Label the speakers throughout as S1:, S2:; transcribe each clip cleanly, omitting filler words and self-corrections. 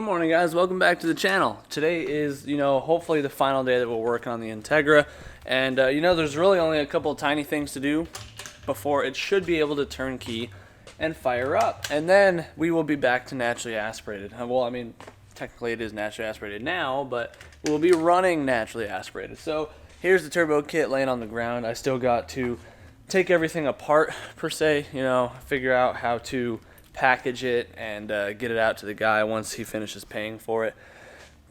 S1: morning, guys. Welcome back to the channel. Today is, hopefully the final day that we're working on the Integra. And, there's really only a couple of tiny things to do before it should be able to turnkey and fire up. And then we will be back to naturally aspirated. Well, I mean, technically it is naturally aspirated now, but we'll be running naturally aspirated. So here's the turbo kit laying on the ground. I still got to take everything apart, per se, figure out how to package it and get it out to the guy once he finishes paying for it.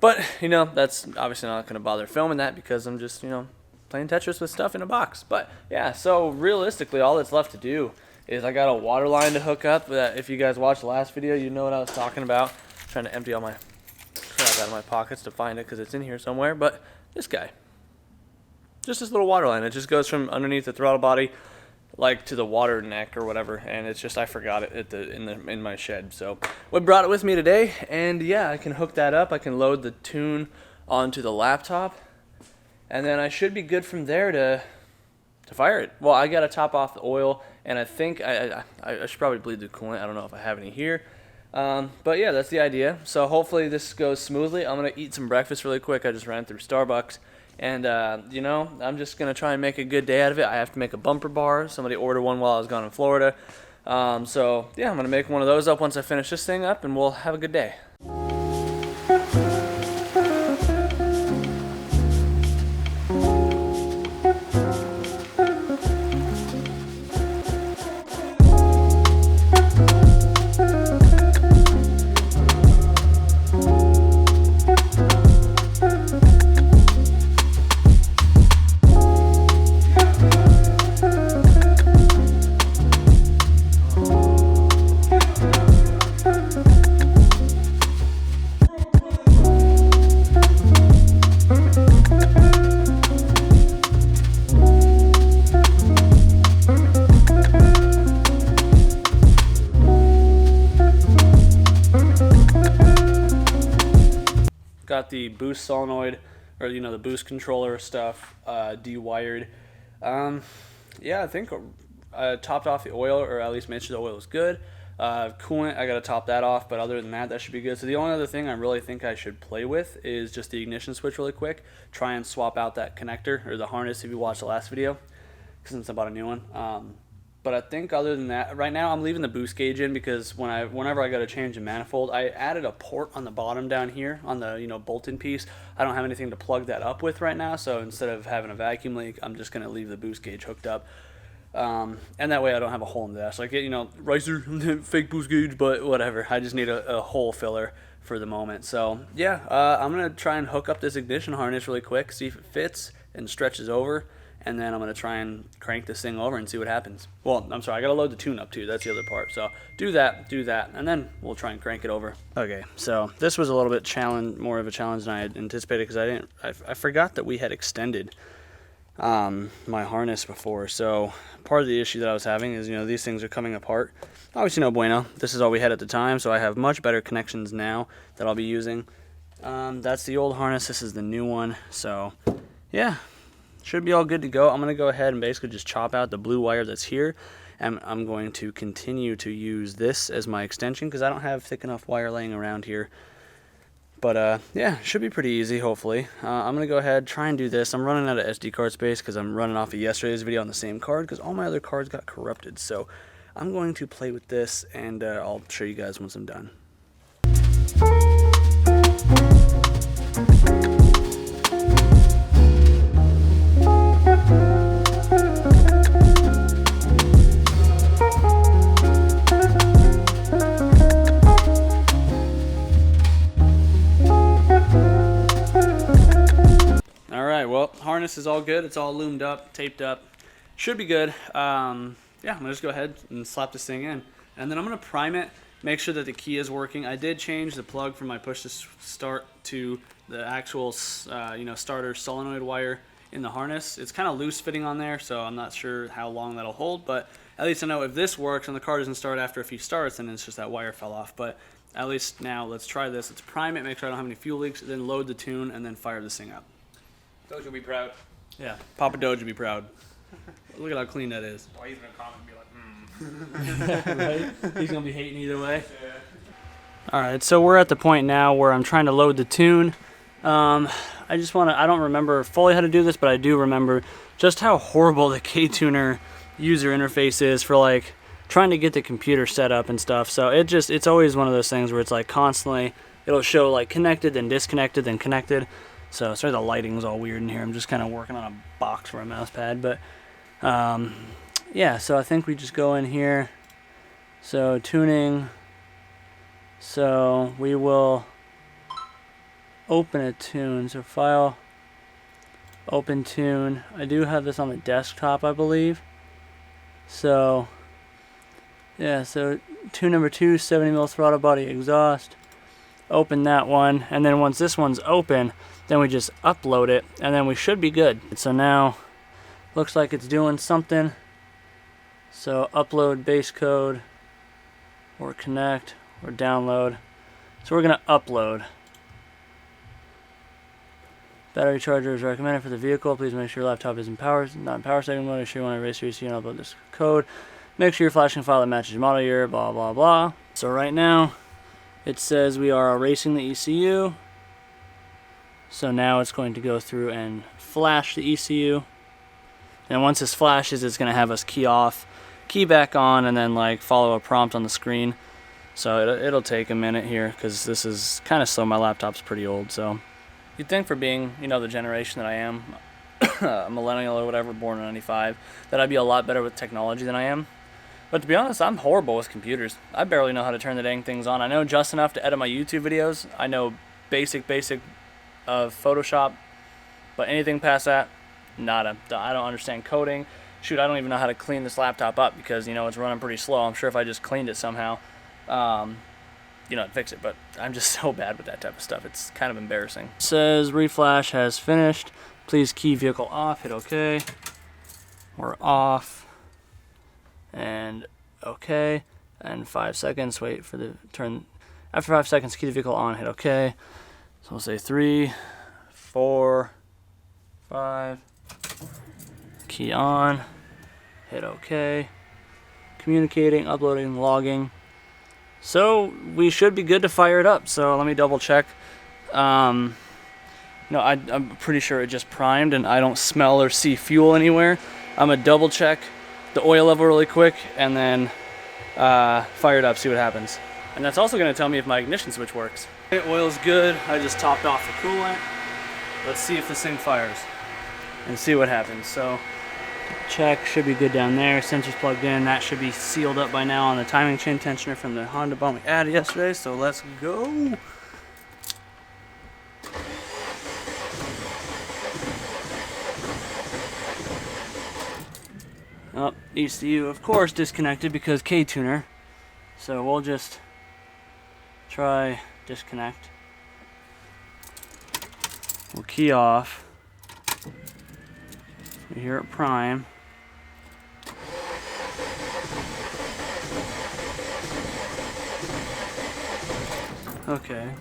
S1: But that's obviously not going to bother filming that because I'm just playing Tetris with stuff in a box. But yeah, so realistically all that's left to do is I got a water line to hook up. That if you guys watched the last video, you know what I was talking about. I'm trying to empty all my crap out of my pockets to find it because it's in here somewhere. But this guy, just this little water line, it just goes from underneath the throttle body like to the water neck or whatever, and it's just I forgot it in my shed. So we brought it with me today, and yeah, I can hook that up. I can load the tune onto the laptop, and then I should be good from there to fire it. Well, I got to top off the oil, and I think I should probably bleed the coolant. I don't know if I have any here, but yeah, that's the idea. So hopefully this goes smoothly. I'm gonna eat some breakfast really quick. I just ran through Starbucks. And, I'm just going to try and make a good day out of it. I have to make a bumper bar. Somebody ordered one while I was gone in Florida. So, yeah, I'm going to make one of those up once I finish this thing up, and we'll have a good day. Got the boost solenoid, or the boost controller stuff dewired. Yeah, I think I topped off the oil, or at least made sure the oil was good. Coolant, I got to top that off, but other than that should be good. So the only other thing I really think I should play with is just the ignition switch really quick. Try and swap out that connector, or the harness if you watched the last video, since I bought a new one. But I think other than that, right now I'm leaving the boost gauge in because whenever I got to change a manifold, I added a port on the bottom down here on the bolt-in piece. I don't have anything to plug that up with right now, so instead of having a vacuum leak, I'm just going to leave the boost gauge hooked up. And that way I don't have a hole in the dash. Like, ricer, fake boost gauge, but whatever. I just need a hole filler for the moment. So yeah, I'm going to try and hook up this ignition harness really quick, see if it fits and stretches over. And then I'm going to try and crank this thing over and see what happens. Well, I'm sorry, I got to load the tune up too. That's the other part. So do that, and then we'll try and crank it over. Okay, so this was a little bit more of a challenge than I had anticipated because I forgot that we had extended my harness before. So part of the issue that I was having is, these things are coming apart. Obviously no bueno. This is all we had at the time, so I have much better connections now that I'll be using. That's the old harness. This is the new one. So yeah. Should be all good to go. I'm going to go ahead and basically just chop out the blue wire that's here, and I'm going to continue to use this as my extension because I don't have thick enough wire laying around here. But yeah, should be pretty easy, hopefully. I'm going to go ahead, try and do this. I'm running out of SD card space because I'm running off of yesterday's video on the same card because all my other cards got corrupted. So I'm going to play with this, and I'll show you guys once I'm done. Well, harness is all good. It's all loomed up, taped up. Should be good. Yeah, I'm going to just go ahead and slap this thing in. And then I'm going to prime it, make sure that the key is working. I did change the plug from my push to start to the actual, starter solenoid wire in the harness. It's kind of loose fitting on there, so I'm not sure how long that'll hold. But at least I know if this works and the car doesn't start after a few starts, then it's just that wire fell off. But at least now let's try this. Let's prime it, make sure I don't have any fuel leaks, then load the tune, and then fire this thing up.
S2: Doge will be proud.
S1: Yeah, Papa Doge will be proud. Look at how clean that is.
S2: Well, he's gonna comment and be like,
S1: Right? He's gonna be hating either way.
S2: Yeah.
S1: Alright, so we're at the point now where I'm trying to load the tune. I don't remember fully how to do this, but I do remember just how horrible the K-Tuner user interface is for like trying to get the computer set up and stuff. So it's always one of those things where it's like constantly, it'll show like connected, then disconnected, then connected. So sorry, the lighting's all weird in here. I'm just kind of working on a box for a mouse pad, but yeah, so I think we just go in here. So tuning. So we will open a tune. So file, open tune. I do have this on the desktop, I believe. So yeah, so tune number 2, 70mm throttle body exhaust. Open that one, and then once this one's open, then we just upload it, and then we should be good. So now looks like it's doing something. So upload base code, or connect, or download. So we're gonna upload. Battery charger is recommended for the vehicle. Please make sure your laptop is not in power saving mode. Make sure you want to erase your ECU and upload this code. Make sure you're flashing a file that matches your model year, blah, blah, blah. So right now, it says we are erasing the ECU. So now it's going to go through and flash the ECU. And once this flashes, it's going to have us key off, key back on, and then like follow a prompt on the screen. So it'll take a minute here because this is kind of slow. My laptop's pretty old, so you'd think for being, you know, the generation that I am, a millennial or whatever, born in '95, that I'd be a lot better with technology than I am. But to be honest, I'm horrible with computers. I barely know how to turn the dang things on. I know just enough to edit my YouTube videos. I know basic of Photoshop, but anything past that, nada. I don't understand coding. Shoot, I don't even know how to clean this laptop up because, you know, it's running pretty slow. I'm sure if I just cleaned it somehow, you know, I'd fix it, but I'm just so bad with that type of stuff. It's kind of embarrassing. It says reflash has finished. Please key vehicle off, hit OK. We're off. And OK, and 5 seconds, wait for the turn. After 5 seconds, key the vehicle on, hit OK. So we'll say 3, 4, 5, key on, hit OK. Communicating, uploading, logging. So we should be good to fire it up. So let me double check. No, I'm pretty sure it just primed and I don't smell or see fuel anywhere. I'm gonna double check the oil level really quick and then fire it up, see what happens. And that's also going to tell me if my ignition switch works. Okay, oil's good. I just topped off the coolant. Let's see if this thing fires and see what happens. So check, should be good down there. Sensor's plugged in. That should be sealed up by now on the timing chain tensioner from the Honda bomb we added yesterday. So let's go. Oh, ECU, of course, disconnected because K-Tuner. So we'll just try disconnect. We'll key off. We hear it prime. Okay.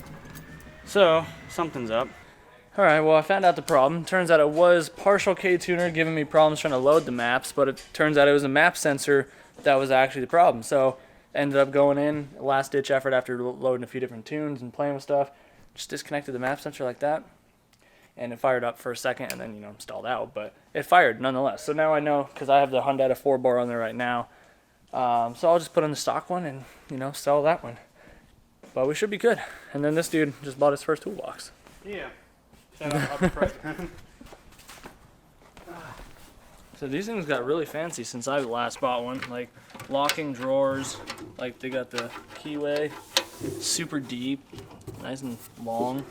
S1: So, something's up. Alright, well I found out the problem. Turns out it was partial K-Tuner giving me problems trying to load the maps, but it turns out it was a map sensor that was actually the problem. So ended up going in, last ditch effort after loading a few different tunes and playing with stuff, just disconnected the map sensor like that, and it fired up for a second and then, you know, stalled out, but it fired nonetheless. So now I know, because I have the Hyundai 4-bar on there right now, so I'll just put in the stock one and, you know, sell that one. But we should be good. And then this dude just bought his first toolbox.
S2: Yeah. Shout out to Apache.
S1: So these things got really fancy since I last bought one. Like locking drawers, like they got the keyway, super deep, nice and long.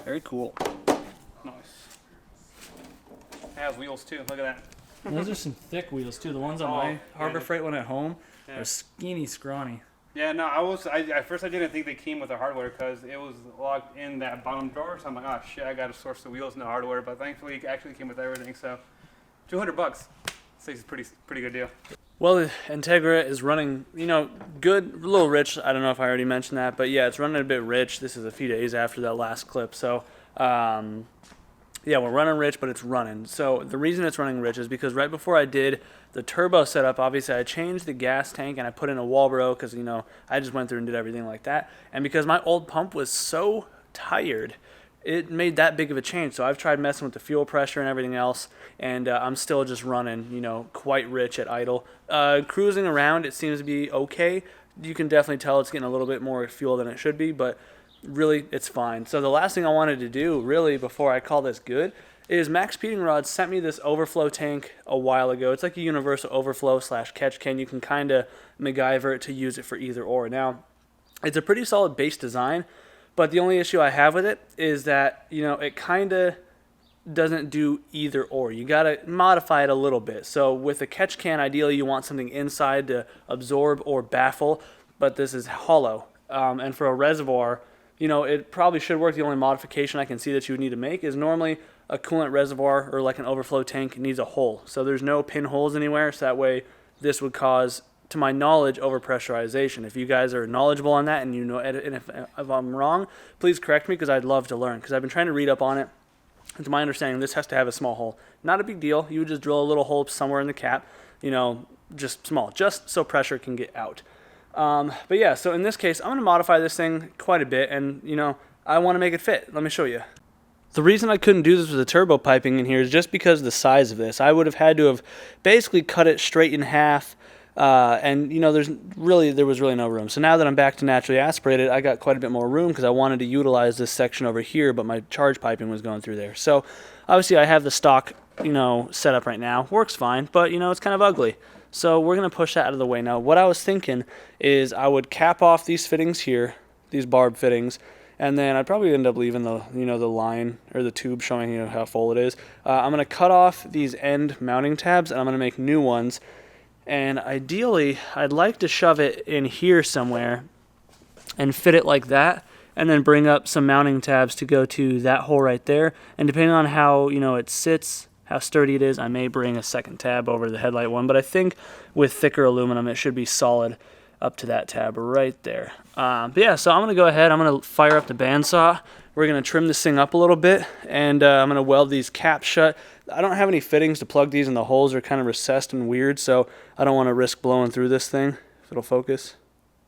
S1: Very cool.
S2: Nice. It has wheels too. Look at that.
S1: And those are some thick wheels too. The ones on my Harbor Freight one at home are skinny, scrawny.
S2: Yeah, no, at first I didn't think they came with the hardware because it was locked in that bottom drawer. So I'm like, oh shit, I gotta source the wheels and the hardware. But thankfully, it actually came with everything. So, $200. It's a pretty good deal.
S1: Well, the Integra is running, you know, good, a little rich. I don't know if I already mentioned that, but yeah, it's running a bit rich. This is a few days after that last clip, so Yeah, we're running rich, but it's running. So the reason it's running rich is because right before I did the turbo setup, obviously I changed the gas tank and I put in a Walbro because, you know, I just went through and did everything like that. And because my old pump was so tired, it made that big of a change. So I've tried messing with the fuel pressure and everything else, and I'm still just running, you know, quite rich at idle. Cruising around, it seems to be okay. You can definitely tell it's getting a little bit more fuel than it should be, but really it's fine. So the last thing I wanted to do really before I call this good is Max Speeding Rods sent me this overflow tank a while ago. It's like a universal overflow / catch can. You can kind of MacGyver it to use it for either or. Now, it's a pretty solid base design, but the only issue I have with it is that, you know, it kind of doesn't do either or. You got to modify it a little bit. So with a catch can, ideally you want something inside to absorb or baffle, but this is hollow. And for a reservoir, you know, it probably should work. The only modification I can see that you would need to make is normally a coolant reservoir or like an overflow tank needs a hole. So there's no pinholes anywhere, so that way this would cause, to my knowledge, overpressurization. If you guys are knowledgeable on that and you know, and if I'm wrong, please correct me because I'd love to learn, because I've been trying to read up on it. And to my understanding, this has to have a small hole. Not a big deal. You would just drill a little hole somewhere in the cap, you know, just small, just so pressure can get out. But yeah, so in this case, I'm going to modify this thing quite a bit, and, you know, I want to make it fit. Let me show you. The reason I couldn't do this with the turbo piping in here is just because of the size of this. I would have had to have basically cut it straight in half, and, you know, there was really no room. So now that I'm back to naturally aspirated, I got quite a bit more room because I wanted to utilize this section over here, but my charge piping was going through there. So obviously I have the stock, you know, set up right now. Works fine, but, you know, it's kind of ugly. So we're going to push that out of the way. Now, what I was thinking is I would cap off these fittings here, these barb fittings, and then I'd probably end up leaving the, you know, the line or the tube showing, you know, how full it is. I'm going to cut off these end mounting tabs, and I'm going to make new ones. And ideally, I'd like to shove it in here somewhere and fit it like that, and then bring up some mounting tabs to go to that hole right there. And depending on how, you know, it sits, how sturdy it is, I may bring a second tab over the headlight one, but I think with thicker aluminum it should be solid up to that tab right there. But yeah, so I'm going to go ahead, I'm going to fire up the bandsaw, we're going to trim this thing up a little bit, and I'm going to weld these caps shut. I don't have any fittings to plug these, and the holes are kind of recessed and weird, so I don't want to risk blowing through this thing, if it'll focus.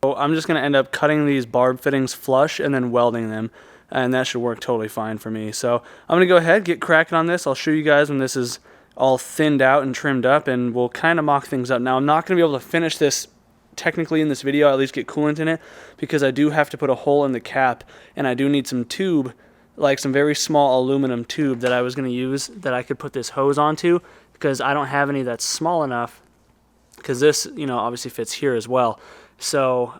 S1: So I'm just going to end up cutting these barb fittings flush and then welding them, and that should work totally fine for me. So I'm going to go ahead, get cracking on this. I'll show you guys when this is all thinned out and trimmed up, and we'll kind of mock things up. Now, I'm not going to be able to finish this technically in this video, at least get coolant in it, because I do have to put a hole in the cap, and I do need some tube, like some very small aluminum tube that I was going to use that I could put this hose onto, because I don't have any that's small enough, because this, you know, obviously fits here as well. So,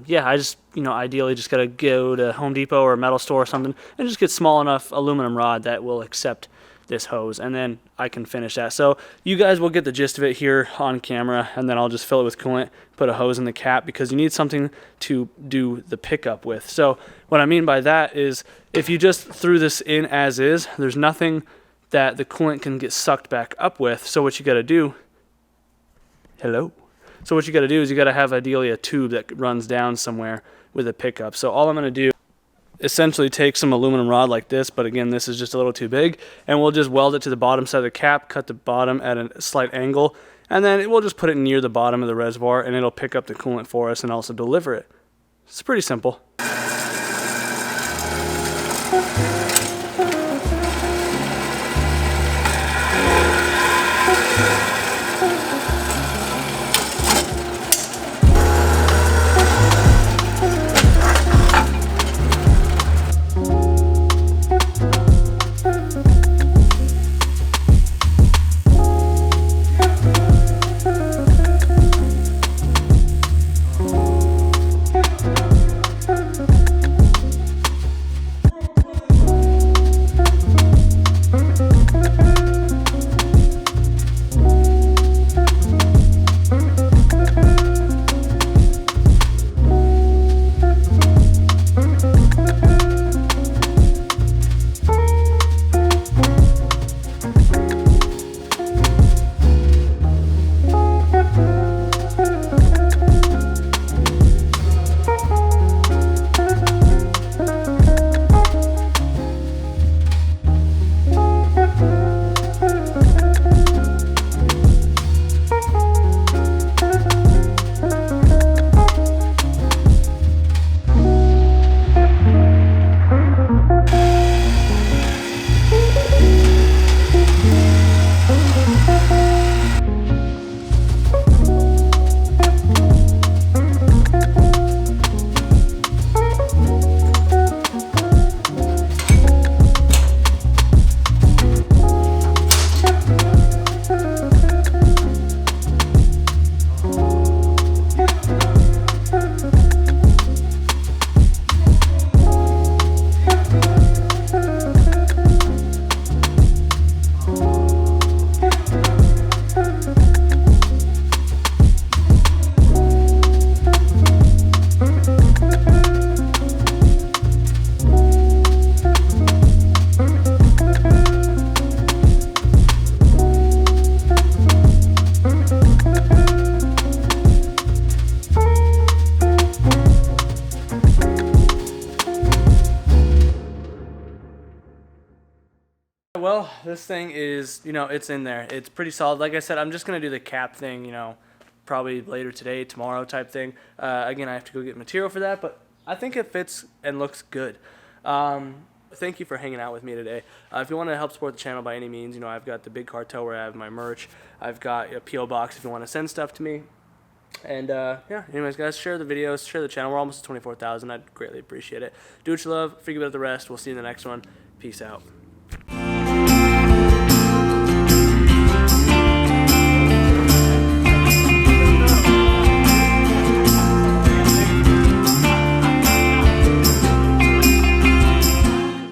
S1: yeah, I just, you know, ideally just got to go to Home Depot or a metal store or something and just get small enough aluminum rod that will accept this hose, and then I can finish that. So you guys will get the gist of it here on camera, and then I'll just fill it with coolant, put a hose in the cap, because you need something to do the pickup with. So what I mean by that is if you just threw this in as is, there's nothing that the coolant can get sucked back up with. So what you got to do, So what you got to do is you got to have ideally a tube that runs down somewhere with a pickup. So all I'm going to do, essentially take some aluminum rod like this, but again, this is just a little too big, and we'll just weld it to the bottom side of the cap, cut the bottom at a slight angle, and then we'll just put it near the bottom of the reservoir, and it'll pick up the coolant for us and also deliver it. It's pretty simple. this thing is, you know, it's in there. It's pretty solid. Like I said, I'm just going to do the cap thing, you know, probably later today, tomorrow type thing. Again, I have to go get material for that, but I think it fits and looks good. Thank you for hanging out with me today. If you want to help support the channel by any means, you know, I've got the big cartel where I have my merch. I've got a P.O. box if you want to send stuff to me. And, yeah, anyways, guys, share the videos, share the channel. We're almost at 24,000. I'd greatly appreciate it. Do what you love. Forget about the rest. We'll see you in the next one. Peace out.